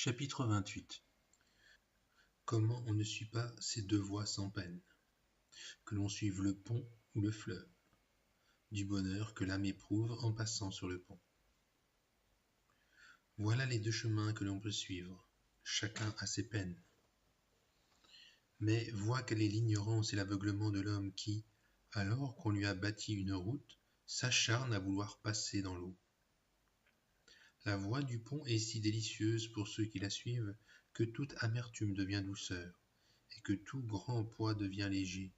Chapitre 28. Comment on ne suit pas ces deux voies sans peine, que l'on suive le pont ou le fleuve, du bonheur que l'âme éprouve en passant sur le pont. Voilà les deux chemins que l'on peut suivre, chacun a ses peines. Mais vois quelle est l'ignorance et l'aveuglement de l'homme qui, alors qu'on lui a bâti une route, s'acharne à vouloir passer dans l'eau. La voie du pont est si délicieuse pour ceux qui la suivent que toute amertume devient douceur, et que tout grand poids devient léger.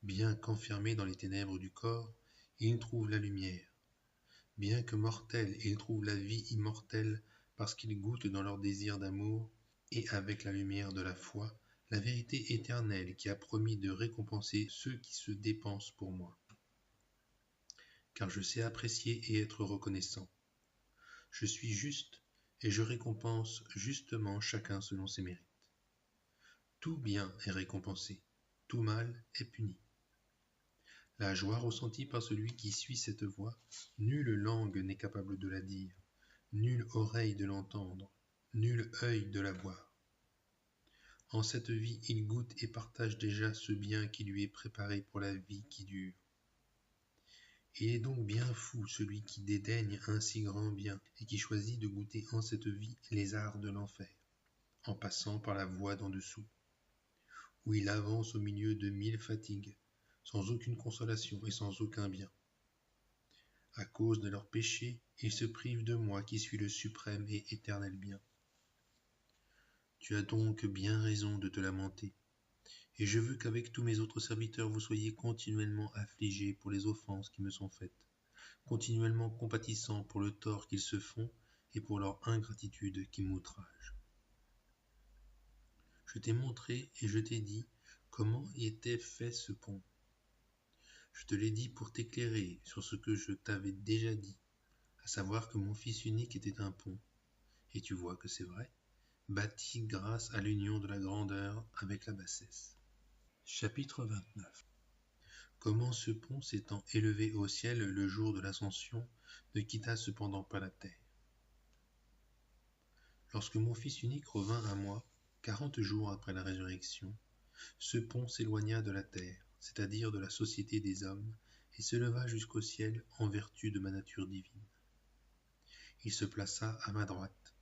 Bien qu'enfermés dans les ténèbres du corps, ils trouvent la lumière. Bien que mortels, ils trouvent la vie immortelle parce qu'ils goûtent dans leur désir d'amour, et avec la lumière de la foi, la vérité éternelle qui a promis de récompenser ceux qui se dépensent pour moi. Car je sais apprécier et être reconnaissant. Je suis juste, et je récompense justement chacun selon ses mérites. Tout bien est récompensé, tout mal est puni. La joie ressentie par celui qui suit cette voie, nulle langue n'est capable de la dire, nulle oreille de l'entendre, nul œil de la voir. En cette vie, il goûte et partage déjà ce bien qui lui est préparé pour la vie qui dure. Il est donc bien fou celui qui dédaigne un si grand bien et qui choisit de goûter en cette vie les arts de l'enfer, en passant par la voie d'en dessous, où il avance au milieu de 1000 fatigues, sans aucune consolation et sans aucun bien. À cause de leurs péchés, ils se privent de moi qui suis le suprême et éternel bien. Tu as donc bien raison de te lamenter, et je veux qu'avec tous mes autres serviteurs vous soyez continuellement affligés pour les offenses qui me sont faites, continuellement compatissants pour le tort qu'ils se font et pour leur ingratitude qui m'outrage. Je t'ai montré et je t'ai dit comment était fait ce pont. Je te l'ai dit pour t'éclairer sur ce que je t'avais déjà dit, à savoir que mon fils unique était un pont, et tu vois que c'est vrai, bâti grâce à l'union de la grandeur avec la bassesse. Chapitre 29. Comment ce pont s'étant élevé au ciel le jour de l'ascension ne quitta cependant pas la terre. Lorsque mon fils unique revint à moi, 40 jours après la résurrection, ce pont s'éloigna de la terre, c'est-à-dire de la société des hommes, et se leva jusqu'au ciel en vertu de ma nature divine. Il se plaça à ma droite.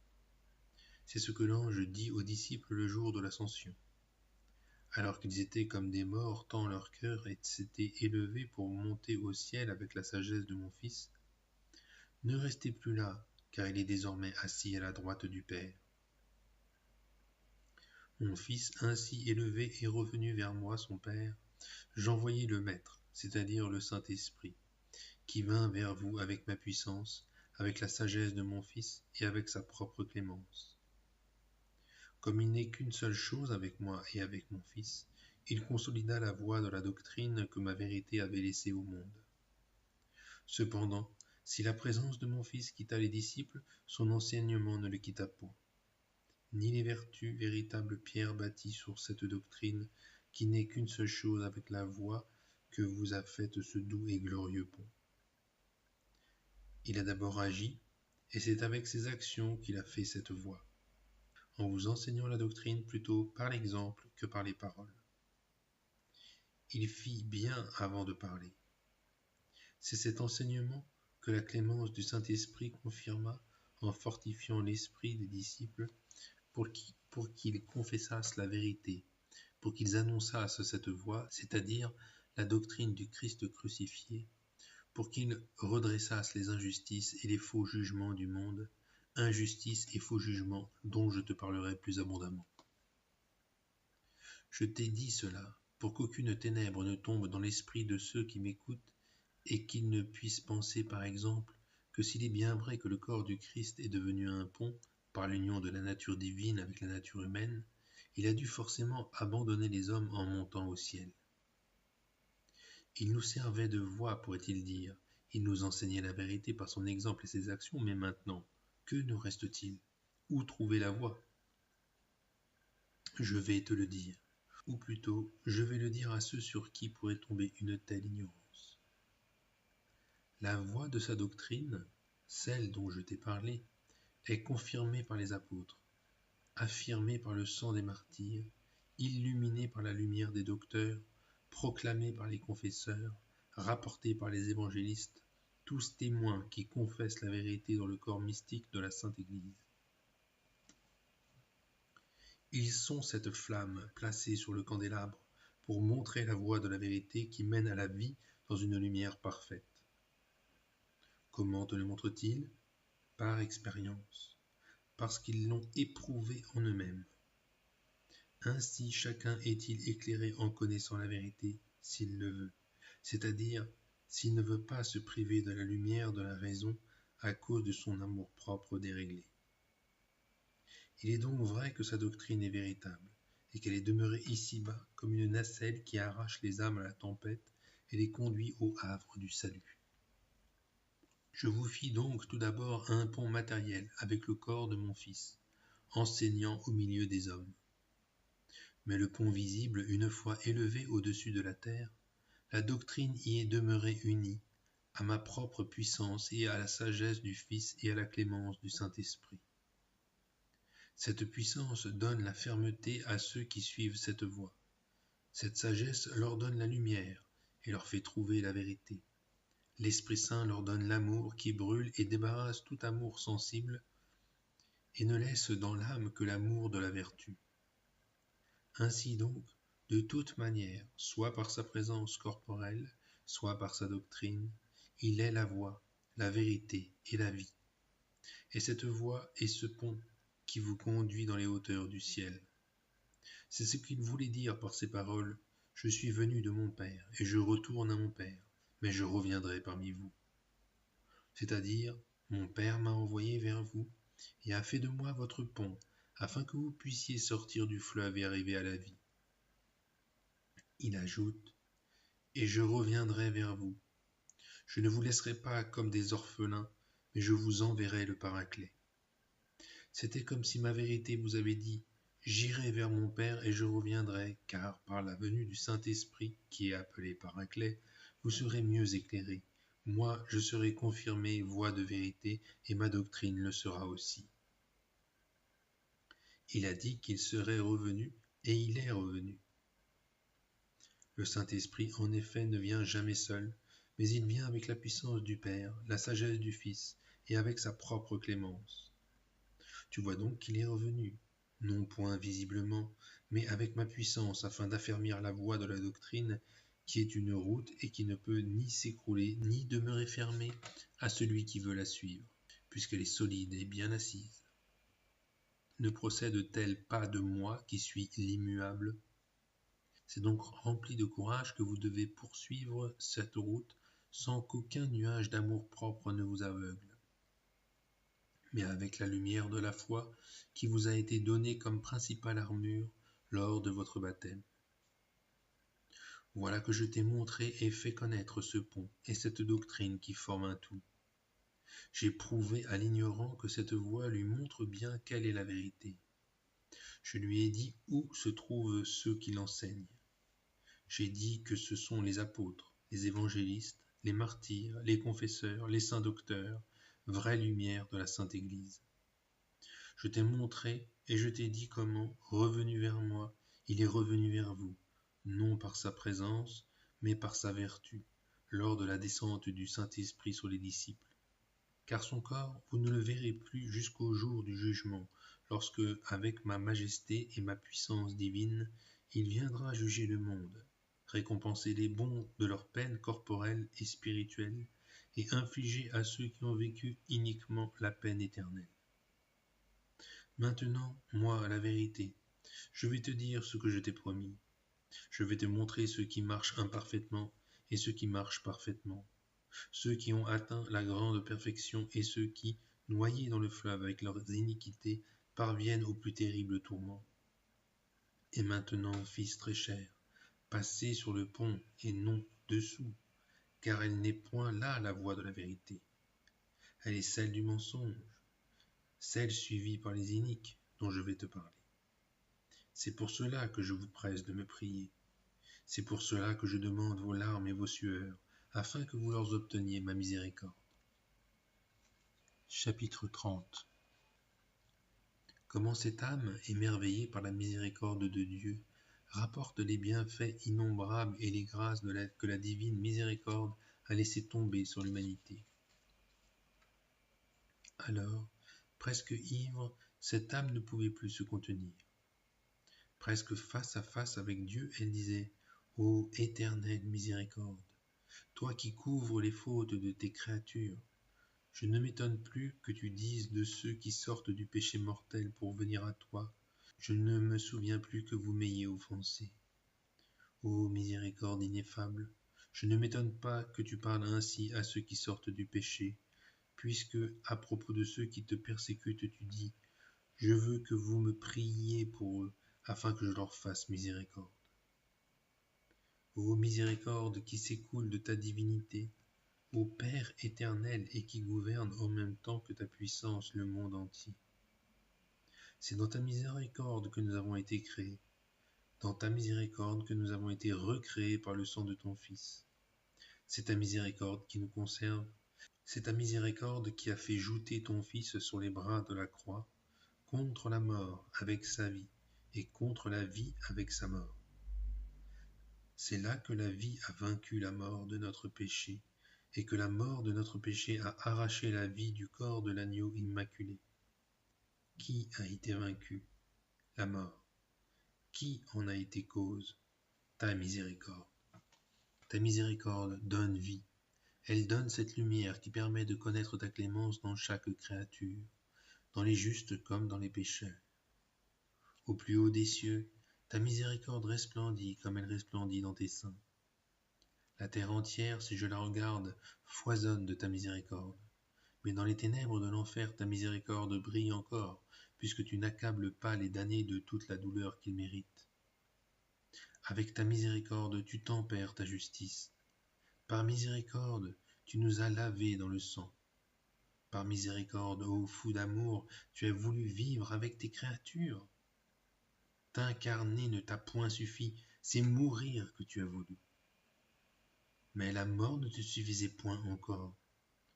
C'est ce que l'ange dit aux disciples le jour de l'ascension. Alors qu'ils étaient comme des morts tant leur cœur s'était élevé pour monter au ciel avec la sagesse de mon Fils, ne restez plus là, car il est désormais assis à la droite du Père. Mon Fils ainsi élevé est revenu vers moi, son Père, j'envoyai le Maître, c'est-à-dire le Saint-Esprit, qui vint vers vous avec ma puissance, avec la sagesse de mon Fils et avec sa propre clémence. Comme il n'est qu'une seule chose avec moi et avec mon Fils, il consolida la voie de la doctrine que ma vérité avait laissée au monde. Cependant, si la présence de mon Fils quitta les disciples, son enseignement ne le quitta point. Ni les vertus, véritables pierres bâties sur cette doctrine, qui n'est qu'une seule chose avec la voie que vous a faite ce doux et glorieux pont. Il a d'abord agi, et c'est avec ses actions qu'il a fait cette voie, en vous enseignant la doctrine plutôt par l'exemple que par les paroles. Il fit bien avant de parler. C'est cet enseignement que la clémence du Saint-Esprit confirma en fortifiant l'esprit des disciples pour qu'ils confessassent la vérité, pour qu'ils annonçassent cette voie, c'est-à-dire la doctrine du Christ crucifié, pour qu'ils redressassent les injustices et les faux jugements du monde, injustices et faux jugements dont je te parlerai plus abondamment. Je t'ai dit cela pour qu'aucune ténèbre ne tombe dans l'esprit de ceux qui m'écoutent et qu'ils ne puissent penser par exemple que s'il est bien vrai que le corps du Christ est devenu un pont par l'union de la nature divine avec la nature humaine, il a dû forcément abandonner les hommes en montant au ciel. Il nous servait de voie, pourrait-il dire, il nous enseignait la vérité par son exemple et ses actions, mais maintenant, que nous reste-t-il? Où trouver la voie? Je vais te le dire, ou plutôt, je vais le dire à ceux sur qui pourrait tomber une telle ignorance. La voie de sa doctrine, celle dont je t'ai parlé, est confirmée par les apôtres, affirmée par le sang des martyrs, illuminée par la lumière des docteurs, proclamée par les confesseurs, rapportée par les évangélistes, tous témoins qui confessent la vérité dans le corps mystique de la Sainte Église. Ils sont cette flamme placée sur le candélabre pour montrer la voie de la vérité qui mène à la vie dans une lumière parfaite. Comment te le montrent-ils? Par expérience, parce qu'ils l'ont éprouvé en eux-mêmes. Ainsi chacun est-il éclairé en connaissant la vérité, s'il le veut, c'est-à-dire s'il ne veut pas se priver de la lumière de la raison à cause de son amour-propre déréglé. Il est donc vrai que sa doctrine est véritable, et qu'elle est demeurée ici-bas comme une nacelle qui arrache les âmes à la tempête et les conduit au havre du salut. Je vous fis donc tout d'abord un pont matériel avec le corps de mon Fils, enseignant au milieu des hommes. Mais le pont visible, une fois élevé au-dessus de la terre, la doctrine y est demeurée unie, à ma propre puissance et à la sagesse du Fils et à la clémence du Saint-Esprit. Cette puissance donne la fermeté à ceux qui suivent cette voie. Cette sagesse leur donne la lumière et leur fait trouver la vérité. L'Esprit Saint leur donne l'amour qui brûle et débarrasse tout amour sensible et ne laisse dans l'âme que l'amour de la vertu. Ainsi donc, de toute manière, soit par sa présence corporelle, soit par sa doctrine, il est la voie, la vérité et la vie. Et cette voie est ce pont qui vous conduit dans les hauteurs du ciel. C'est ce qu'il voulait dire par ces paroles. Je suis venu de mon Père, et je retourne à mon Père, mais je reviendrai parmi vous. C'est-à-dire, mon Père m'a envoyé vers vous, et a fait de moi votre pont, afin que vous puissiez sortir du fleuve et arriver à la vie. Il ajoute, et je reviendrai vers vous. Je ne vous laisserai pas comme des orphelins, mais je vous enverrai le Paraclet. C'était comme si ma vérité vous avait dit, j'irai vers mon Père et je reviendrai, car par la venue du Saint-Esprit, qui est appelé Paraclet, vous serez mieux éclairés. Moi, je serai confirmé voie de vérité, et ma doctrine le sera aussi. Il a dit qu'il serait revenu, et il est revenu. Le Saint-Esprit, en effet, ne vient jamais seul, mais il vient avec la puissance du Père, la sagesse du Fils, et avec sa propre clémence. Tu vois donc qu'il est revenu, non point visiblement, mais avec ma puissance afin d'affermir la voie de la doctrine, qui est une route et qui ne peut ni s'écrouler, ni demeurer fermée à celui qui veut la suivre, puisqu'elle est solide et bien assise. Ne procède-t-elle pas de moi qui suis l'immuable? C'est donc rempli de courage que vous devez poursuivre cette route sans qu'aucun nuage d'amour-propre ne vous aveugle, mais avec la lumière de la foi qui vous a été donnée comme principale armure lors de votre baptême. Voilà que je t'ai montré et fait connaître ce pont et cette doctrine qui forment un tout. J'ai prouvé à l'ignorant que cette voie lui montre bien quelle est la vérité. Je lui ai dit où se trouvent ceux qui l'enseignent. J'ai dit que ce sont les apôtres, les évangélistes, les martyrs, les confesseurs, les saints docteurs, vraie lumière de la Sainte Église. Je t'ai montré et je t'ai dit comment, revenu vers moi, il est revenu vers vous, non par sa présence, mais par sa vertu, lors de la descente du Saint-Esprit sur les disciples. Car son corps, vous ne le verrez plus jusqu'au jour du jugement, lorsque, avec ma majesté et ma puissance divine, il viendra juger le monde, récompenser les bons de leurs peines corporelles et spirituelles, et infliger à ceux qui ont vécu iniquement la peine éternelle. Maintenant, moi, la vérité, je vais te dire ce que je t'ai promis. Je vais te montrer ceux qui marchent imparfaitement et ceux qui marchent parfaitement, ceux qui ont atteint la grande perfection et ceux qui, noyés dans le fleuve avec leurs iniquités, parviennent au plus terrible tourment. Et maintenant, fils très cher, passez sur le pont et non dessous, car elle n'est point là la voie de la vérité. Elle est celle du mensonge, celle suivie par les iniques dont je vais te parler. C'est pour cela que je vous presse de me prier. C'est pour cela que je demande vos larmes et vos sueurs, afin que vous leur obteniez ma miséricorde. Chapitre 30. Comment cette âme, émerveillée par la miséricorde de Dieu, rapporte les bienfaits innombrables et les grâces que la divine miséricorde a laissé tomber sur l'humanité. Alors, presque ivre, cette âme ne pouvait plus se contenir. Presque face à face avec Dieu, elle disait « Ô éternelle miséricorde, toi qui couvres les fautes de tes créatures, je ne m'étonne plus que tu dises de ceux qui sortent du péché mortel pour venir à toi, je ne me souviens plus que vous m'ayez offensé. Ô miséricorde ineffable, je ne m'étonne pas que tu parles ainsi à ceux qui sortent du péché, puisque, à propos de ceux qui te persécutent, tu dis « Je veux que vous me priiez pour eux, afin que je leur fasse miséricorde. » Ô miséricorde qui s'écoule de ta divinité, ô Père éternel et qui gouverne en même temps que ta puissance le monde entier. C'est dans ta miséricorde que nous avons été créés, dans ta miséricorde que nous avons été recréés par le sang de ton Fils. C'est ta miséricorde qui nous conserve, c'est ta miséricorde qui a fait jouter ton Fils sur les bras de la croix, contre la mort avec sa vie et contre la vie avec sa mort. C'est là que la vie a vaincu la mort de notre péché et que la mort de notre péché a arraché la vie du corps de l'agneau immaculé. Qui a été vaincu? La mort. Qui en a été cause? Ta miséricorde. Ta miséricorde donne vie. Elle donne cette lumière qui permet de connaître ta clémence dans chaque créature, dans les justes comme dans les pécheurs. Au plus haut des cieux, ta miséricorde resplendit comme elle resplendit dans tes seins. La terre entière, si je la regarde, foisonne de ta miséricorde. Mais dans les ténèbres de l'enfer, ta miséricorde brille encore, puisque tu n'accables pas les damnés de toute la douleur qu'ils méritent. Avec ta miséricorde, tu tempères ta justice. Par miséricorde, tu nous as lavés dans le sang. Par miséricorde, ô fou d'amour, tu as voulu vivre avec tes créatures. T'incarner ne t'a point suffi, c'est mourir que tu as voulu. Mais la mort ne te suffisait point encore.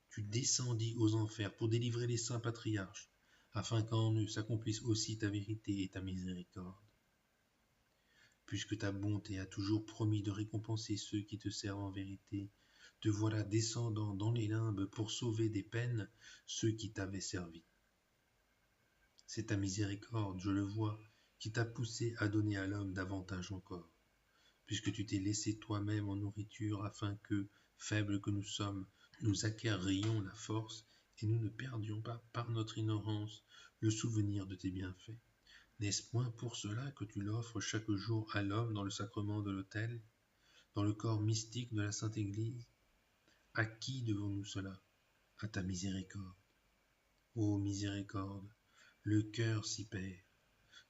Tu descendis aux enfers pour délivrer les saints patriarches, afin qu'en eux s'accomplisse aussi ta vérité et ta miséricorde. Puisque ta bonté a toujours promis de récompenser ceux qui te servent en vérité, te voilà descendant dans les limbes pour sauver des peines ceux qui t'avaient servi. C'est ta miséricorde, je le vois, qui t'a poussé à donner à l'homme davantage encore, puisque tu t'es laissé toi-même en nourriture afin que, faibles que nous sommes, nous acquérions la force et nous ne perdions pas par notre ignorance le souvenir de tes bienfaits. N'est-ce point pour cela que tu l'offres chaque jour à l'homme dans le sacrement de l'autel, dans le corps mystique de la Sainte Église? À qui devons-nous cela? À ta miséricorde. Ô miséricorde, le cœur s'y perd.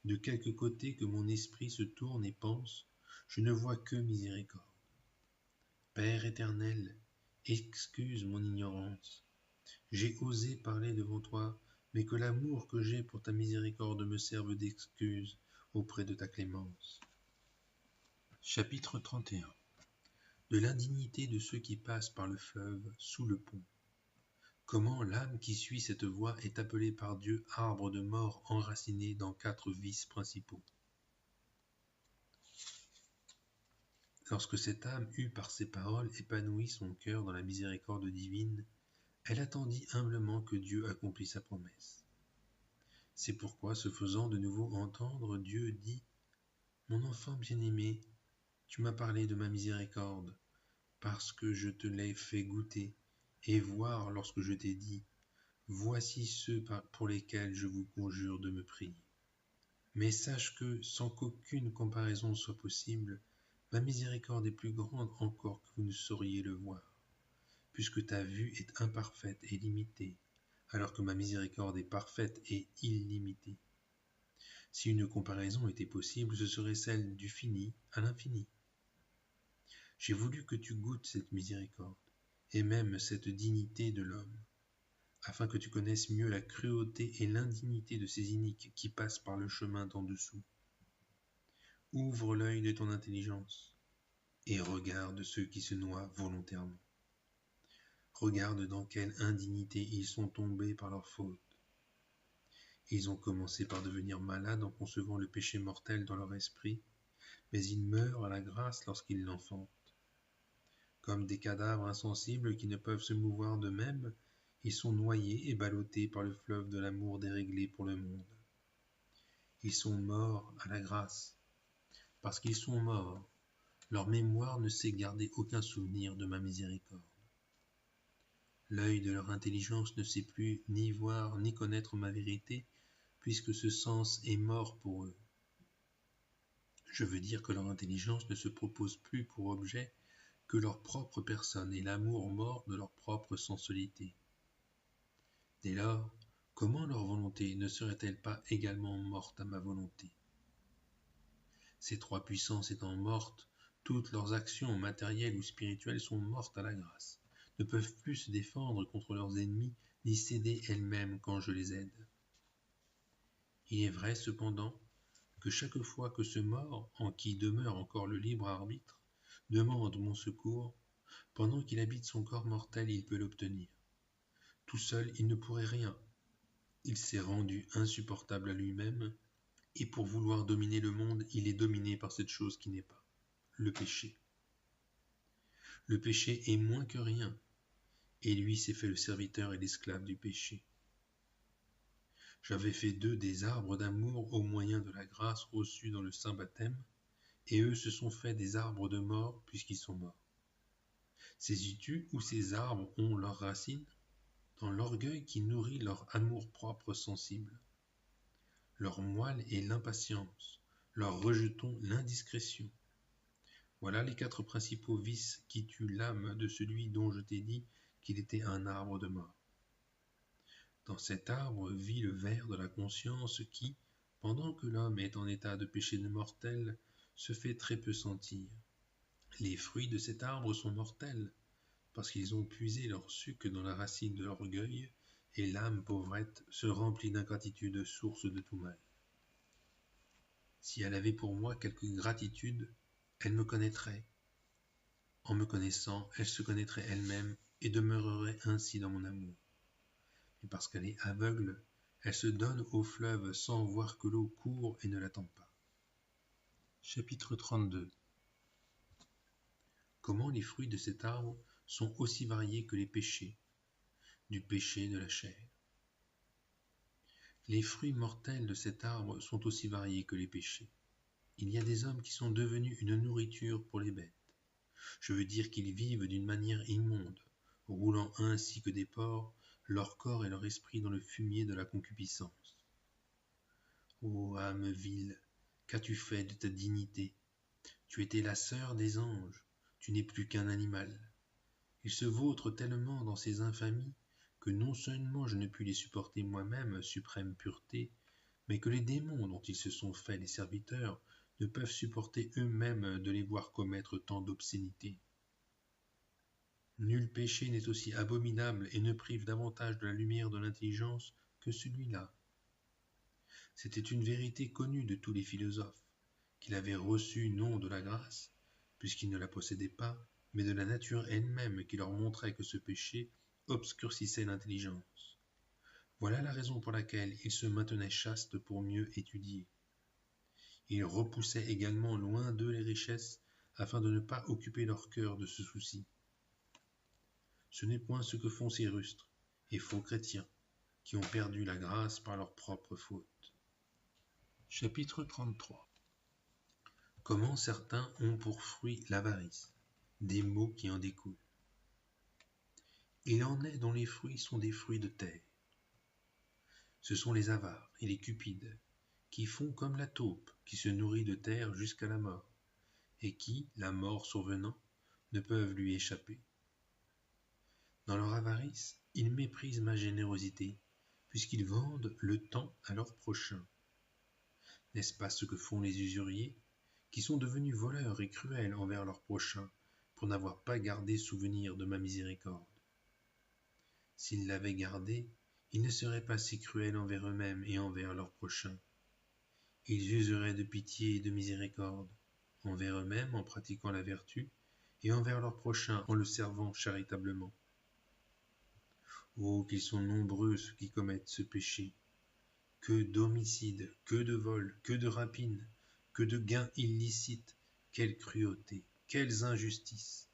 De quelque côté que mon esprit se tourne et pense, je ne vois que miséricorde. Père éternel, excuse mon ignorance. J'ai osé parler devant toi, mais que l'amour que j'ai pour ta miséricorde me serve d'excuse auprès de ta clémence. Chapitre 31. De l'indignité de ceux qui passent par le fleuve, sous le pont. Comment l'âme qui suit cette voie est appelée par Dieu arbre de mort enraciné dans 4 vices principaux. Lorsque cette âme eut par ses paroles épanoui son cœur dans la miséricorde divine, elle attendit humblement que Dieu accomplît sa promesse. C'est pourquoi, se faisant de nouveau entendre, Dieu dit « Mon enfant bien-aimé, tu m'as parlé de ma miséricorde, parce que je te l'ai fait goûter et voir lorsque je t'ai dit « Voici ceux pour lesquels je vous conjure de me prier. » Mais sache que, sans qu'aucune comparaison soit possible, ma miséricorde est plus grande encore que vous ne sauriez le voir, puisque ta vue est imparfaite et limitée, alors que ma miséricorde est parfaite et illimitée. Si une comparaison était possible, ce serait celle du fini à l'infini. J'ai voulu que tu goûtes cette miséricorde, et même cette dignité de l'homme, afin que tu connaisses mieux la cruauté et l'indignité de ces iniques qui passent par le chemin d'en dessous. Ouvre l'œil de ton intelligence, et regarde ceux qui se noient volontairement. Regarde dans quelle indignité ils sont tombés par leur faute. Ils ont commencé par devenir malades en concevant le péché mortel dans leur esprit, mais ils meurent à la grâce lorsqu'ils l'enfantent. Comme des cadavres insensibles qui ne peuvent se mouvoir d'eux-mêmes, ils sont noyés et ballottés par le fleuve de l'amour déréglé pour le monde. Ils sont morts à la grâce. Parce qu'ils sont morts, leur mémoire ne sait garder aucun souvenir de ma miséricorde. L'œil de leur intelligence ne sait plus ni voir ni connaître ma vérité, puisque ce sens est mort pour eux. Je veux dire que leur intelligence ne se propose plus pour objet que leur propre personne et l'amour mort de leur propre sensualité. Dès lors, comment leur volonté ne serait-elle pas également morte à ma volonté? Ces trois puissances étant mortes, toutes leurs actions matérielles ou spirituelles sont mortes à la grâce, ne peuvent plus se défendre contre leurs ennemis, ni céder elles-mêmes quand je les aide. Il est vrai cependant que chaque fois que ce mort, en qui demeure encore le libre arbitre, demande mon secours, pendant qu'il habite son corps mortel, il peut l'obtenir. Tout seul, il ne pourrait rien. Il s'est rendu insupportable à lui-même, et pour vouloir dominer le monde, il est dominé par cette chose qui n'est pas, le péché. Le péché est moins que rien, et lui s'est fait le serviteur et l'esclave du péché. J'avais fait d'eux des arbres d'amour au moyen de la grâce reçue dans le saint baptême, et eux se sont faits des arbres de mort puisqu'ils sont morts. Sais-tu où ces arbres ont leurs racines? Dans l'orgueil qui nourrit leur amour-propre sensible. Leur moelle est l'impatience, leur rejeton l'indiscrétion. Voilà les quatre principaux vices qui tuent l'âme de celui dont je t'ai dit qu'il était un arbre de mort. Dans cet arbre vit le ver de la conscience qui, pendant que l'homme est en état de péché mortel, se fait très peu sentir. Les fruits de cet arbre sont mortels, parce qu'ils ont puisé leur suc dans la racine de l'orgueil, et l'âme pauvrette se remplit d'ingratitude, source de tout mal. Si elle avait pour moi quelque gratitude, elle me connaîtrait. En me connaissant, elle se connaîtrait elle-même et demeurerait ainsi dans mon amour. Mais parce qu'elle est aveugle, elle se donne au fleuve sans voir que l'eau court et ne l'attend pas. Chapitre 32. Comment les fruits de cet arbre sont aussi variés que les péchés, du péché de la chair. Les fruits mortels de cet arbre sont aussi variés que les péchés. Il y a des hommes qui sont devenus une nourriture pour les bêtes. Je veux dire qu'ils vivent d'une manière immonde, roulant ainsi que des porcs, leur corps et leur esprit dans le fumier de la concupiscence. Ô âme vile, qu'as-tu fait de ta dignité? Tu étais la sœur des anges, tu n'es plus qu'un animal. Ils se vautrent tellement dans ces infamies que non seulement je ne puis les supporter moi-même, suprême pureté, mais que les démons dont ils se sont faits les serviteurs ne peuvent supporter eux-mêmes de les voir commettre tant d'obscénités. Nul péché n'est aussi abominable et ne prive davantage de la lumière de l'intelligence que celui-là. C'était une vérité connue de tous les philosophes, qu'il avait reçue non de la grâce, puisqu'ils ne la possédaient pas, mais de la nature elle-même qui leur montrait que ce péché obscurcissait l'intelligence. Voilà la raison pour laquelle ils se maintenaient chastes pour mieux étudier. Ils repoussaient également loin d'eux les richesses, afin de ne pas occuper leur cœur de ce souci. Ce n'est point ce que font ces rustres et faux chrétiens, qui ont perdu la grâce par leur propre faute. Chapitre 33. Comment certains ont pour fruit l'avarice, des maux qui en découlent. Il en est dont les fruits sont des fruits de terre. Ce sont les avares et les cupides, qui font comme la taupe qui se nourrit de terre jusqu'à la mort, et qui, la mort survenant, ne peuvent lui échapper. Dans leur avarice, ils méprisent ma générosité, puisqu'ils vendent le temps à leur prochain. N'est-ce pas ce que font les usuriers, qui sont devenus voleurs et cruels envers leur prochain, pour n'avoir pas gardé souvenir de ma miséricorde? S'ils l'avaient gardé, ils ne seraient pas si cruels envers eux-mêmes et envers leur prochain. Ils useraient de pitié et de miséricorde, envers eux-mêmes en pratiquant la vertu, et envers leur prochain en le servant charitablement. Oh, qu'ils sont nombreux ceux qui commettent ce péché, Que d'homicides, que de vols, que de rapines, que de gains illicites, quelle cruauté, quelles injustices!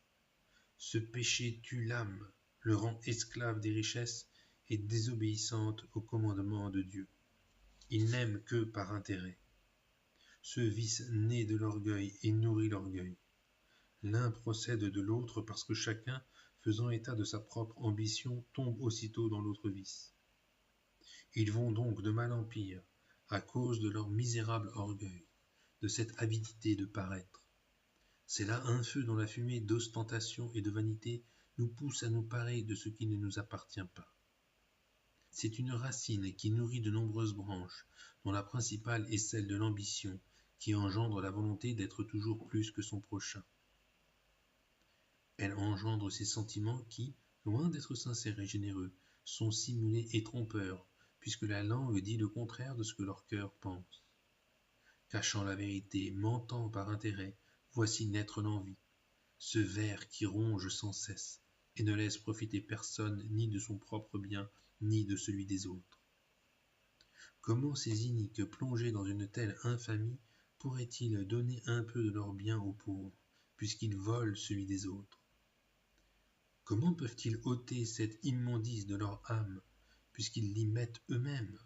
Ce péché tue l'âme, le rend esclave des richesses et désobéissante au commandement de Dieu. Il n'aime que par intérêt. Ce vice naît de l'orgueil et nourrit l'orgueil. L'un procède de l'autre parce que chacun, faisant état de sa propre ambition, tombe aussitôt dans l'autre vice. Ils vont donc de mal en pire, à cause de leur misérable orgueil, de cette avidité de paraître. C'est là un feu dont la fumée d'ostentation et de vanité nous pousse à nous parer de ce qui ne nous appartient pas. C'est une racine qui nourrit de nombreuses branches, dont la principale est celle de l'ambition, qui engendre la volonté d'être toujours plus que son prochain. Elle engendre ces sentiments qui, loin d'être sincères et généreux, sont simulés et trompeurs, puisque la langue dit le contraire de ce que leur cœur pense. Cachant la vérité, mentant par intérêt, voici naître l'envie, ce ver qui ronge sans cesse et ne laisse profiter personne ni de son propre bien, ni de celui des autres. Comment ces iniques plongés dans une telle infamie pourraient-ils donner un peu de leur bien aux pauvres, puisqu'ils volent celui des autres? Comment peuvent-ils ôter cette immondice de leur âme, puisqu'ils l'y mettent eux-mêmes?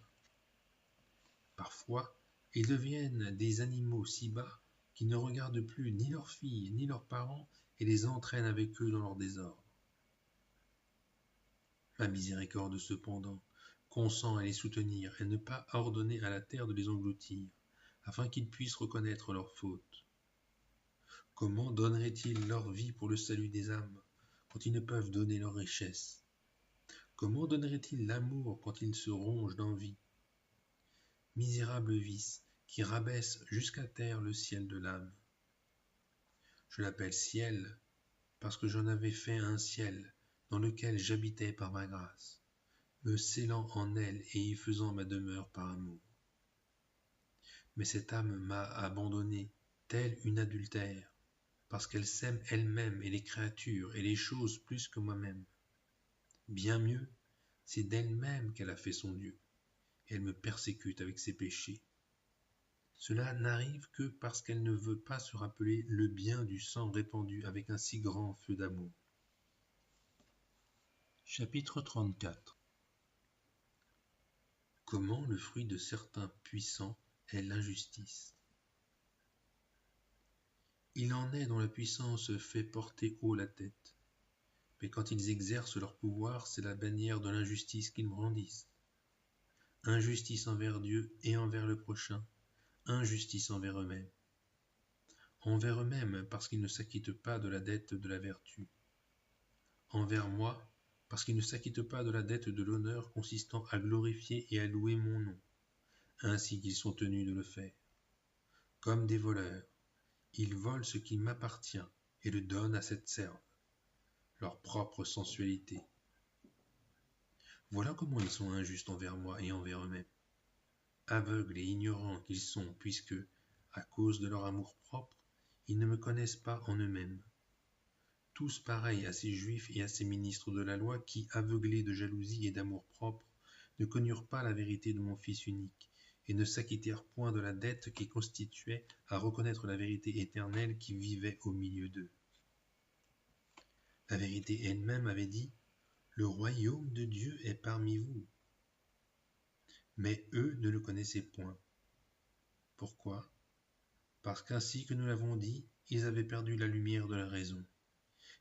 Parfois, ils deviennent des animaux si bas qu'ils ne regardent plus ni leurs filles ni leurs parents et les entraînent avec eux dans leur désordre. Ma miséricorde cependant consent à les soutenir et ne pas ordonner à la terre de les engloutir, afin qu'ils puissent reconnaître leurs fautes. Comment donneraient-ils leur vie pour le salut des âmes, quand ils ne peuvent donner leur richesse? Comment donneraient-ils l'amour quand ils se rongent d'envie? Misérable vice qui rabaisse jusqu'à terre le ciel de l'âme. Je l'appelle ciel parce que j'en avais fait un ciel dans lequel j'habitais par ma grâce, me scellant en elle et y faisant ma demeure par amour. Mais cette âme m'a abandonné, telle une adultère, parce qu'elle s'aime elle-même et les créatures et les choses plus que moi-même. Bien mieux, c'est d'elle-même qu'elle a fait son Dieu, et elle me persécute avec ses péchés. Cela n'arrive que parce qu'elle ne veut pas se rappeler le bien du sang répandu avec un si grand feu d'amour. Chapitre 34. Comment le fruit de certains puissants est l'injustice. Il en est dont la puissance fait porter haut la tête, mais quand ils exercent leur pouvoir, c'est la bannière de l'injustice qu'ils brandissent. Injustice envers Dieu et envers le prochain, injustice envers eux-mêmes. Envers eux-mêmes parce qu'ils ne s'acquittent pas de la dette de la vertu. Envers moi, parce qu'ils ne s'acquittent pas de la dette de l'honneur consistant à glorifier et à louer mon nom, ainsi qu'ils sont tenus de le faire. Comme des voleurs, ils volent ce qui m'appartient et le donnent à cette serve, leur propre sensualité. Voilà comment ils sont injustes envers moi et envers eux-mêmes. Aveugles et ignorants qu'ils sont, puisque, à cause de leur amour-propre, ils ne me connaissent pas en eux-mêmes. Tous pareils à ces juifs et à ces ministres de la loi qui, aveuglés de jalousie et d'amour-propre, ne connurent pas la vérité de mon Fils unique, et ne s'acquittèrent point de la dette qui constituait à reconnaître la vérité éternelle qui vivait au milieu d'eux. La vérité elle-même avait dit « Le royaume de Dieu est parmi vous ». Mais eux ne le connaissaient point. Pourquoi? Parce qu'ainsi que nous l'avons dit, ils avaient perdu la lumière de la raison.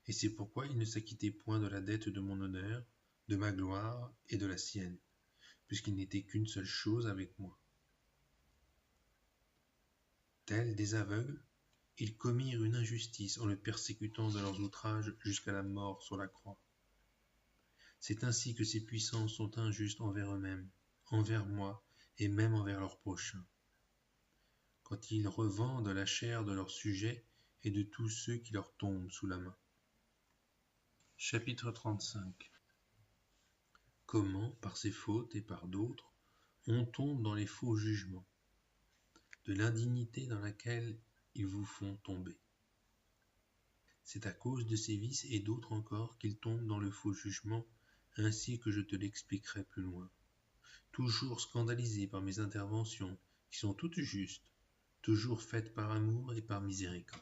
Et c'est pourquoi ils ne s'acquittaient point de la dette de mon honneur, de ma gloire et de la sienne, puisqu'il n'était qu'une seule chose avec moi. Tels des aveugles, ils commirent une injustice en le persécutant de leurs outrages jusqu'à la mort sur la croix. C'est ainsi que ces puissants sont injustes envers eux-mêmes, envers moi et même envers leurs prochains. Quand ils revendent la chair de leurs sujets et de tous ceux qui leur tombent sous la main. Chapitre 35. Comment, par ces fautes et par d'autres, on tombe dans les faux jugements, de l'indignité dans laquelle ils vous font tomber. C'est à cause de ces vices et d'autres encore qu'ils tombent dans le faux jugement, ainsi que je te l'expliquerai plus loin. toujours scandalisé par mes interventions, qui sont toutes justes, toujours faites par amour et par miséricorde.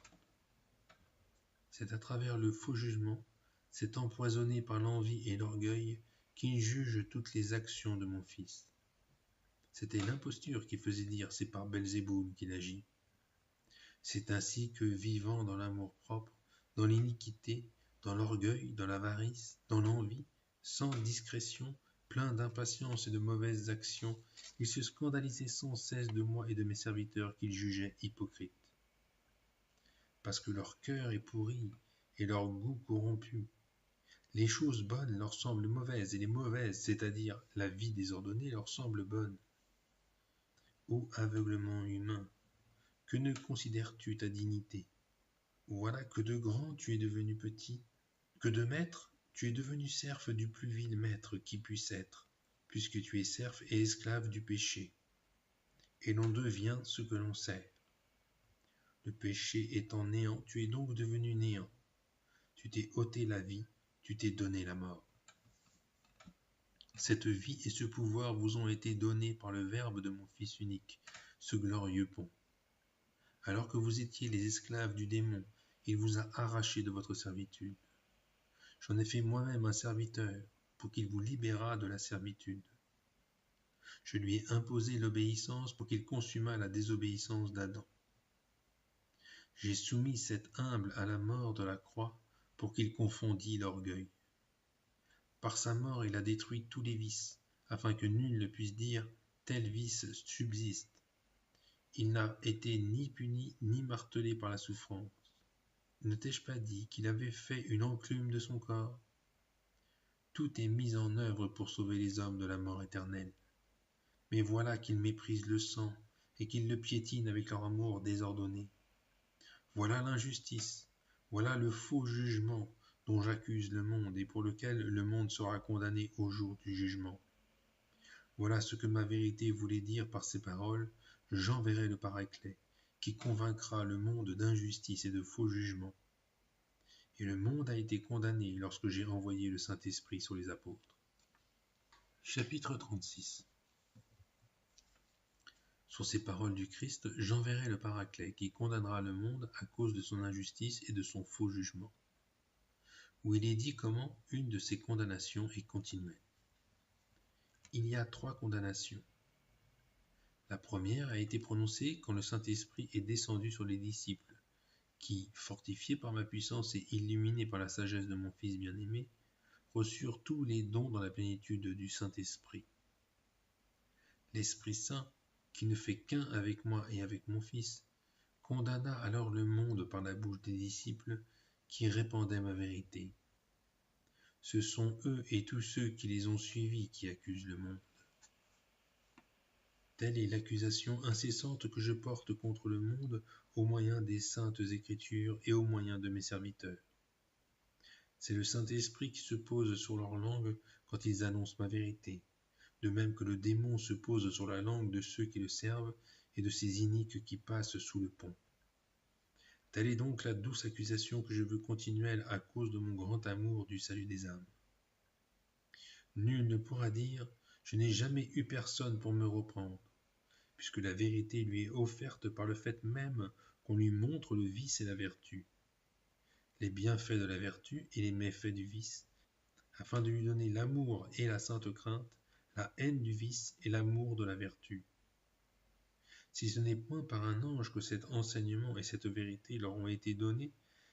C'est à travers le faux jugement, c'est empoisonné par l'envie et l'orgueil, qu'il juge toutes les actions de mon fils. C'était l'imposture qui faisait dire c'est par Belzéboul qu'il agit. C'est ainsi que, vivant dans l'amour-propre, dans l'iniquité, dans l'orgueil, dans l'avarice, dans l'envie, sans discrétion, plein d'impatience et de mauvaises actions, il se scandalisait sans cesse de moi et de mes serviteurs qu'il jugeait hypocrites. Parce que leur cœur est pourri et leur goût corrompu. Les choses bonnes leur semblent mauvaises, et les mauvaises, c'est-à-dire la vie désordonnée, leur semblent bonnes. Ô aveuglement humain, que ne considères-tu ta dignité? Voilà que de grand tu es devenu petit, que de maître tu es devenu serf du plus vil maître qui puisse être, puisque tu es serf et esclave du péché. Et l'on devient ce que l'on sert. Le péché étant néant, tu es donc devenu néant. Tu t'es ôté la vie, tu t'es donné la mort. Cette vie et ce pouvoir vous ont été donnés par le Verbe de mon Fils unique, ce glorieux pont. Alors que vous étiez les esclaves du démon, il vous a arrachés de votre servitude. J'en ai fait moi-même un serviteur, pour qu'il vous libérât de la servitude. Je lui ai imposé l'obéissance pour qu'il consumât la désobéissance d'Adam. J'ai soumis cet humble à la mort de la croix pour qu'il confondît l'orgueil. Par sa mort, il a détruit tous les vices, afin que nul ne puisse dire « tel vice subsiste ». Il n'a été ni puni ni martelé par la souffrance. Ne t'ai-je pas dit qu'il avait fait une enclume de son corps? Tout est mis en œuvre pour sauver les hommes de la mort éternelle. Mais voilà qu'ils méprisent le sang et qu'ils le piétinent avec leur amour désordonné. Voilà l'injustice, voilà le faux jugement dont j'accuse le monde et pour lequel le monde sera condamné au jour du jugement. Voilà ce que ma vérité voulait dire par ces paroles: j'enverrai le Paraclet, qui convaincra le monde d'injustice et de faux jugement. Et le monde a été condamné lorsque j'ai envoyé le Saint-Esprit sur les apôtres. Chapitre 36. Sur ces paroles du Christ, j'enverrai le Paraclet qui condamnera le monde à cause de son injustice et de son faux jugement, où il est dit comment une de ces condamnations est continuelle. Il y a 3 condamnations. La première a été prononcée quand le Saint-Esprit est descendu sur les disciples, qui, fortifiés par ma puissance et illuminés par la sagesse de mon Fils bien-aimé, reçurent tous les dons dans la plénitude du Saint-Esprit. L'Esprit Saint, qui ne fait qu'un avec moi et avec mon Fils, condamna alors le monde par la bouche des disciples qui répandaient ma vérité. Ce sont eux et tous ceux qui les ont suivis qui accusent le monde. Telle est l'accusation incessante que je porte contre le monde au moyen des saintes Écritures et au moyen de mes serviteurs. C'est le Saint-Esprit qui se pose sur leur langue quand ils annoncent ma vérité, de même que le démon se pose sur la langue de ceux qui le servent et de ces iniques qui passent sous le pont. Telle est donc la douce accusation que je veux continuelle à cause de mon grand amour du salut des âmes. Nul ne pourra dire « Je n'ai jamais eu personne pour me reprendre », puisque la vérité lui est offerte par le fait même qu'on lui montre le vice et la vertu, les bienfaits de la vertu et les méfaits du vice, afin de lui donner l'amour et la sainte crainte, la haine du vice et l'amour de la vertu. Si ce n'est point par un ange que cet enseignement et cette vérité leur ont été donnés,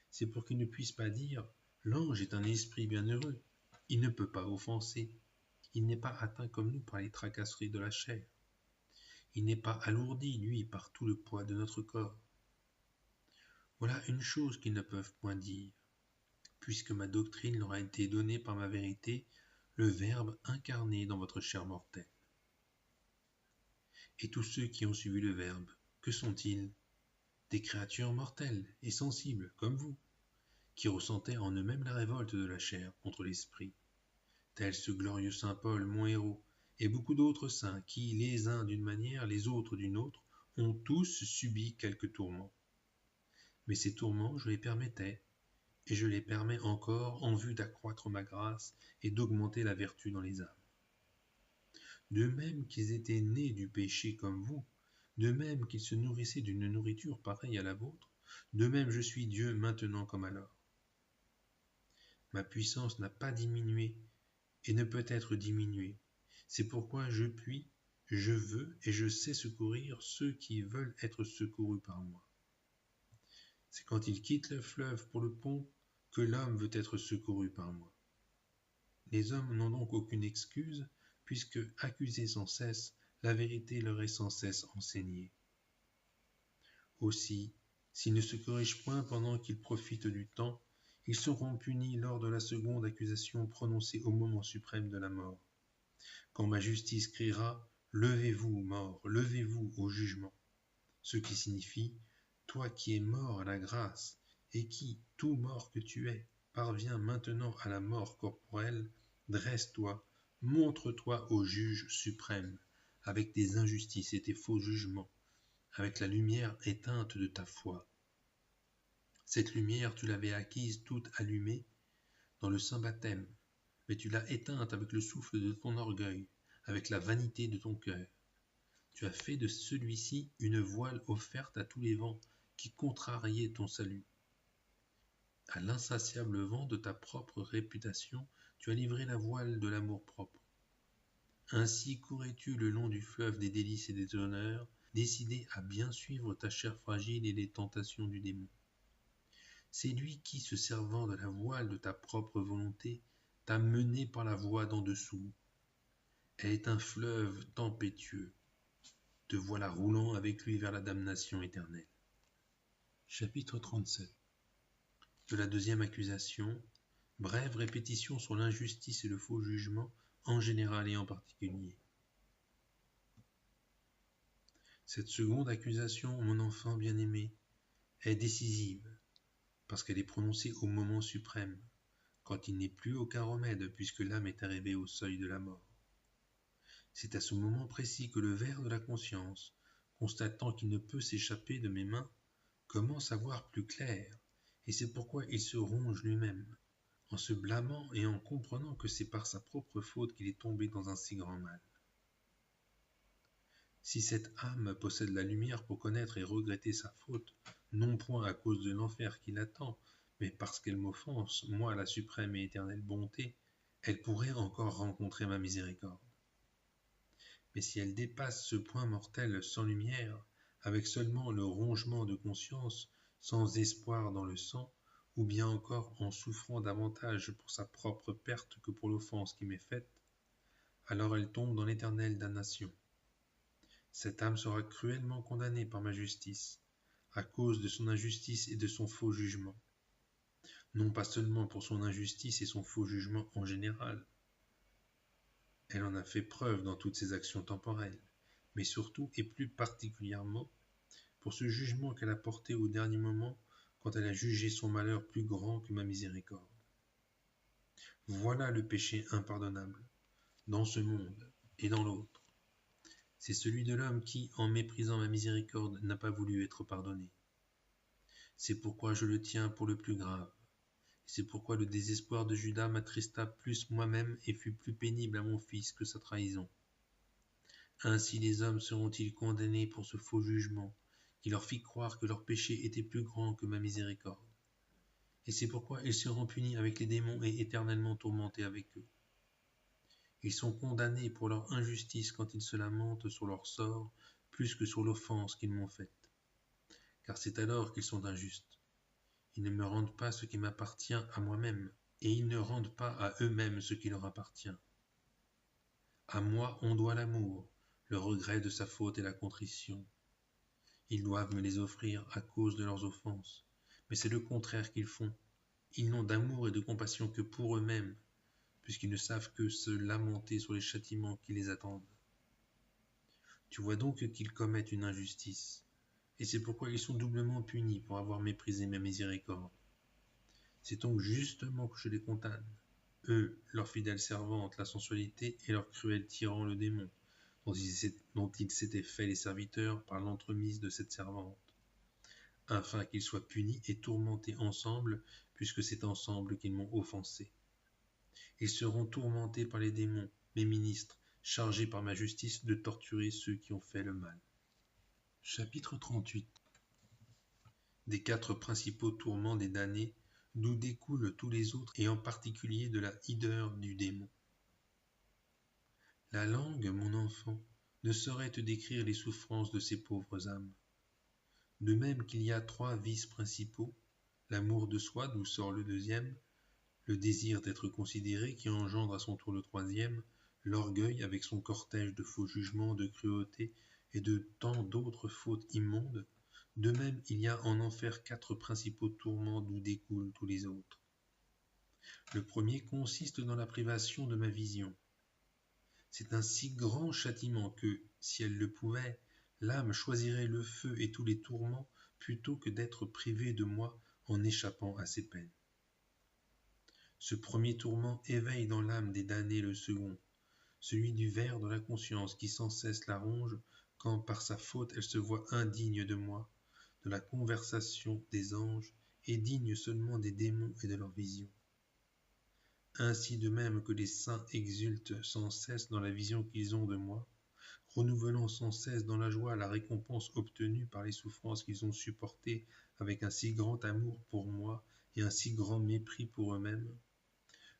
c'est pour qu'ils ne puissent pas dire « L'ange est un esprit bienheureux, il ne peut pas offenser, il n'est pas atteint comme nous par les tracasseries de la chair. Il n'est pas alourdi, lui, par tout le poids de notre corps. » Voilà une chose qu'ils ne peuvent point dire, puisque ma doctrine leur a été donnée par ma vérité, le Verbe incarné dans votre chair mortelle. Et tous ceux qui ont suivi le Verbe, que sont-ils? Des créatures mortelles et sensibles, comme vous, qui ressentaient en eux-mêmes la révolte de la chair contre l'esprit, tel ce glorieux saint Paul, mon héros, et beaucoup d'autres saints qui, les uns d'une manière, les autres d'une autre, ont tous subi quelques tourments. Mais ces tourments, je les permettais, et je les permets encore en vue d'accroître ma grâce et d'augmenter la vertu dans les âmes. de même qu'ils étaient nés du péché comme vous, de même qu'ils se nourrissaient d'une nourriture pareille à la vôtre, de même je suis Dieu maintenant comme alors. Ma puissance n'a pas diminué et ne peut être diminuée. C'est pourquoi je puis, je veux et je sais secourir ceux qui veulent être secourus par moi. C'est quand il quitte le fleuve pour le pont que l'homme veut être secouru par moi. Les hommes n'ont donc aucune excuse, puisque, accusés sans cesse, la vérité leur est sans cesse enseignée. Aussi, s'ils ne se corrigent point pendant qu'ils profitent du temps, ils seront punis lors de la seconde accusation prononcée au moment suprême de la mort. Quand ma justice criera « Levez-vous, morts, levez-vous au jugement », ce qui signifie « Toi qui es mort à la grâce, et qui, tout mort que tu es, parviens maintenant à la mort corporelle, dresse-toi, montre-toi au juge suprême, avec tes injustices et tes faux jugements, avec la lumière éteinte de ta foi. Cette lumière, tu l'avais acquise toute allumée dans le saint baptême, mais tu l'as éteinte avec le souffle de ton orgueil, avec la vanité de ton cœur. Tu as fait de celui-ci une voile offerte à tous les vents qui contrariaient ton salut. À l'insatiable vent de ta propre réputation, tu as livré la voile de l'amour-propre. Ainsi courais-tu le long du fleuve des délices et des honneurs, décidé à bien suivre ta chair fragile et les tentations du démon. C'est lui qui, se servant de la voile de ta propre volonté, t'a mené par la voie d'en dessous. Elle est un fleuve tempétueux. Te voilà roulant avec lui vers la damnation éternelle. Chapitre 37. De la deuxième accusation, brève répétition sur l'injustice et le faux jugement, en général et en particulier. Cette seconde accusation, mon enfant bien-aimé, est décisive, parce qu'elle est prononcée au moment suprême, quand il n'est plus aucun remède, puisque l'âme est arrivée au seuil de la mort. C'est à ce moment précis que le ver de la conscience, constatant qu'il ne peut s'échapper de mes mains, commence à voir plus clair, et c'est pourquoi il se ronge lui-même, en se blâmant et en comprenant que c'est par sa propre faute qu'il est tombé dans un si grand mal. Si cette âme possède la lumière pour connaître et regretter sa faute, non point à cause de l'enfer qui l'attend, mais parce qu'elle m'offense, moi la suprême et éternelle bonté, elle pourrait encore rencontrer ma miséricorde. Mais si elle dépasse ce point mortel sans lumière, avec seulement le rongement de conscience, sans espoir dans le sang, ou bien encore en souffrant davantage pour sa propre perte que pour l'offense qui m'est faite, alors elle tombe dans l'éternelle damnation. Cette âme sera cruellement condamnée par ma justice, à cause de son injustice et de son faux jugement. Non pas seulement pour son injustice et son faux jugement en général. Elle en a fait preuve dans toutes ses actions temporelles, mais surtout et plus particulièrement pour ce jugement qu'elle a porté au dernier moment quand elle a jugé son malheur plus grand que ma miséricorde. Voilà le péché impardonnable, dans ce monde et dans l'autre. C'est celui de l'homme qui, en méprisant ma miséricorde, n'a pas voulu être pardonné. C'est pourquoi je le tiens pour le plus grave. C'est pourquoi le désespoir de Judas m'attrista plus moi-même et fut plus pénible à mon fils que sa trahison. Ainsi les hommes seront-ils condamnés pour ce faux jugement, qui leur fit croire que leur péché était plus grand que ma miséricorde. Et c'est pourquoi ils seront punis avec les démons et éternellement tourmentés avec eux. Ils sont condamnés pour leur injustice quand ils se lamentent sur leur sort plus que sur l'offense qu'ils m'ont faite. Car c'est alors qu'ils sont injustes. Ils ne me rendent pas ce qui m'appartient à moi-même, et ils ne rendent pas à eux-mêmes ce qui leur appartient. À moi on doit l'amour, le regret de sa faute et la contrition. Ils doivent me les offrir à cause de leurs offenses, mais c'est le contraire qu'ils font. Ils n'ont d'amour et de compassion que pour eux-mêmes, puisqu'ils ne savent que se lamenter sur les châtiments qui les attendent. Tu vois donc qu'ils commettent une injustice, et c'est pourquoi ils sont doublement punis pour avoir méprisé ma miséricorde. C'est donc justement que je les condamne, eux, leurs fidèles servantes, la sensualité, et leur cruel tyran, le démon, dont ils s'étaient faits les serviteurs par l'entremise de cette servante, afin qu'ils soient punis et tourmentés ensemble, puisque c'est ensemble qu'ils m'ont offensé. Ils seront tourmentés par les démons, mes ministres, chargé par ma justice de torturer ceux qui ont fait le mal. Chapitre 38. Des 4 principaux tourments des damnés, d'où découlent tous les autres, et en particulier de la hideur du démon. La langue, mon enfant, ne saurait te décrire les souffrances de ces pauvres âmes. De même qu'il y a 3 vices principaux, l'amour de soi, d'où sort le deuxième, le désir d'être considéré qui engendre à son tour le troisième, l'orgueil avec son cortège de faux jugements, de cruauté et de tant d'autres fautes immondes, de même il y a en enfer 4 principaux tourments d'où découlent tous les autres. Le premier consiste dans la privation de ma vision. C'est un si grand châtiment que, si elle le pouvait, l'âme choisirait le feu et tous les tourments plutôt que d'être privée de moi en échappant à ses peines. Ce premier tourment éveille dans l'âme des damnés le second, celui du ver de la conscience qui sans cesse la ronge quand par sa faute elle se voit indigne de moi, de la conversation des anges et digne seulement des démons et de leurs visions. Ainsi de même que les saints exultent sans cesse dans la vision qu'ils ont de moi, renouvelant sans cesse dans la joie la récompense obtenue par les souffrances qu'ils ont supportées avec un si grand amour pour moi et un si grand mépris pour eux-mêmes,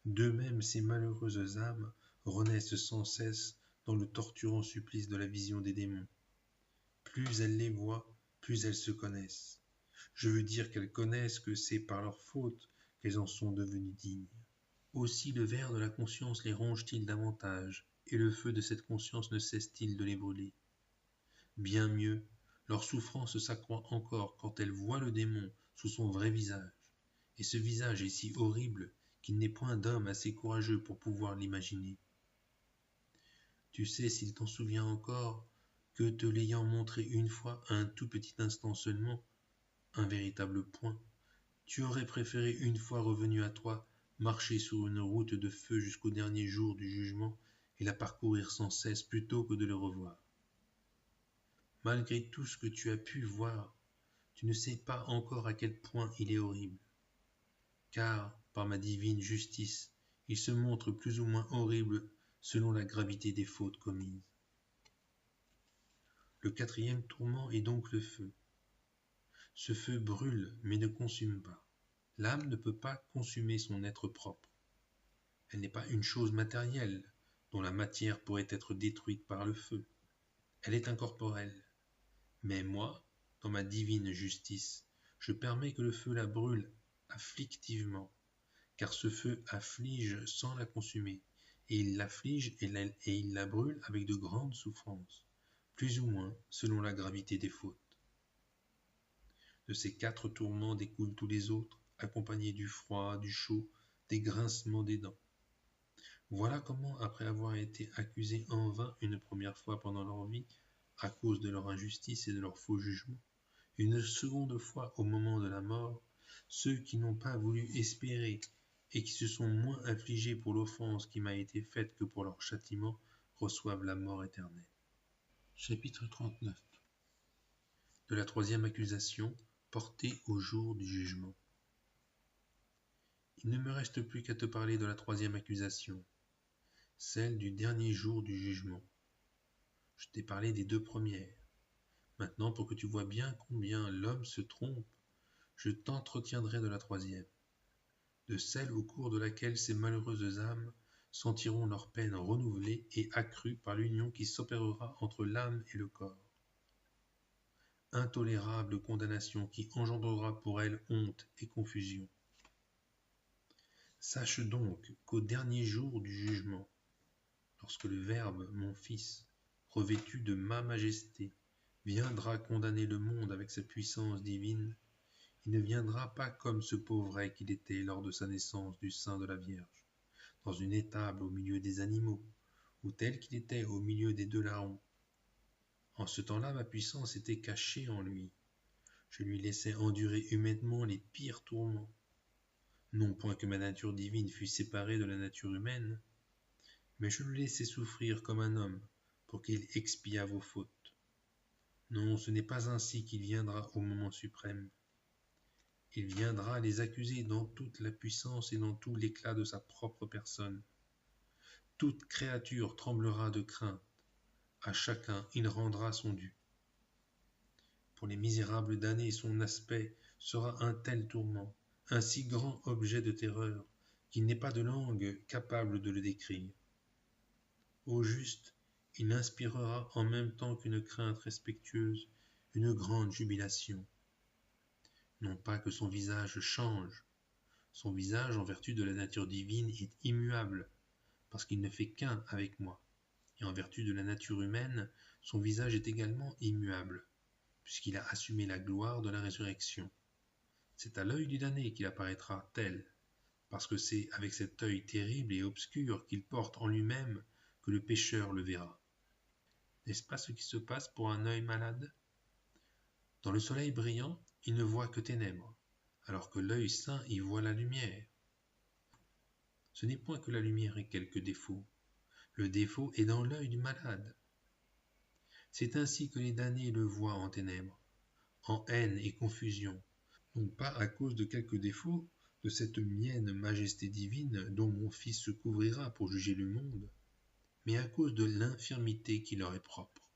de même ces malheureuses âmes renaissent sans cesse dans le torturant supplice de la vision des démons. Plus elles les voient, plus elles se connaissent. Je veux dire qu'elles connaissent que c'est par leur faute qu'elles en sont devenues dignes. Aussi le ver de la conscience les ronge-t-il davantage, et le feu de cette conscience ne cesse-t-il de les brûler. Bien mieux, leur souffrance s'accroît encore quand elles voient le démon sous son vrai visage, et ce visage est si horrible qu'il n'est point d'homme assez courageux pour pouvoir l'imaginer. Tu sais, s'il t'en souvient encore, que te l'ayant montré une fois, un tout petit instant seulement, un véritable point, tu aurais préféré une fois revenu à toi, marcher sur une route de feu jusqu'au dernier jour du jugement et la parcourir sans cesse plutôt que de le revoir. Malgré tout ce que tu as pu voir, tu ne sais pas encore à quel point il est horrible. Car, par ma divine justice, il se montre plus ou moins horrible selon la gravité des fautes commises. Le 4e tourment est donc le feu. Ce feu brûle mais ne consume pas. L'âme ne peut pas consumer son être propre. Elle n'est pas une chose matérielle dont la matière pourrait être détruite par le feu. Elle est incorporelle. Mais moi, dans ma divine justice, je permets que le feu la brûle afflictivement, car ce feu afflige sans la consumer, et il l'afflige et il la brûle avec de grandes souffrances, plus ou moins selon la gravité des fautes. De ces 4 tourments découlent tous les autres, accompagnés du froid, du chaud, des grincements des dents. Voilà comment, après avoir été accusés en vain une première fois pendant leur vie, à cause de leur injustice et de leur faux jugement, une seconde fois au moment de la mort, ceux qui n'ont pas voulu espérer et qui se sont moins affligés pour l'offense qui m'a été faite que pour leur châtiment, reçoivent la mort éternelle. Chapitre 39. De la 3e accusation, portée au jour du jugement. Il ne me reste plus qu'à te parler de la 3e accusation, celle du dernier jour du jugement. Je t'ai parlé des 2 premières. Maintenant, pour que tu vois bien combien l'homme se trompe, je t'entretiendrai de la 3e, de celle au cours de laquelle ces malheureuses âmes sentiront leur peine renouvelée et accrue par l'union qui s'opérera entre l'âme et le corps. Intolérable condamnation qui engendrera pour elles honte et confusion. Sache donc qu'au dernier jour du jugement, lorsque le Verbe, mon Fils, revêtu de ma majesté, viendra condamner le monde avec sa puissance divine, il ne viendra pas comme ce pauvre qu'il était lors de sa naissance du sein de la Vierge, dans une étable au milieu des animaux, ou tel qu'il était au milieu des 2 larrons. En ce temps-là, ma puissance était cachée en lui. Je lui laissais endurer humainement les pires tourments. Non point que ma nature divine fût séparée de la nature humaine, mais je le laissais souffrir comme un homme, pour qu'il expiât vos fautes. Non, ce n'est pas ainsi qu'il viendra au moment suprême. Il viendra les accuser dans toute la puissance et dans tout l'éclat de sa propre personne. Toute créature tremblera de crainte, à chacun il rendra son dû. Pour les misérables damnés, son aspect sera un tel tourment, un si grand objet de terreur, qu'il n'est pas de langue capable de le décrire. Au juste, il inspirera en même temps qu'une crainte respectueuse, une grande jubilation. Non pas que son visage change, son visage en vertu de la nature divine est immuable, parce qu'il ne fait qu'un avec moi, et en vertu de la nature humaine, son visage est également immuable, puisqu'il a assumé la gloire de la résurrection. C'est à l'œil du damné qu'il apparaîtra tel, parce que c'est avec cet œil terrible et obscur qu'il porte en lui-même que le pécheur le verra. N'est-ce pas ce qui se passe pour un œil malade? Dans le soleil brillant, il ne voit que ténèbres, alors que l'œil saint y voit la lumière. Ce n'est point que la lumière ait quelque défaut. Le défaut est dans l'œil du malade. C'est ainsi que les damnés le voient en ténèbres, en haine et confusion, non pas à cause de quelque défaut de cette mienne majesté divine dont mon Fils se couvrira pour juger le monde, mais à cause de l'infirmité qui leur est propre.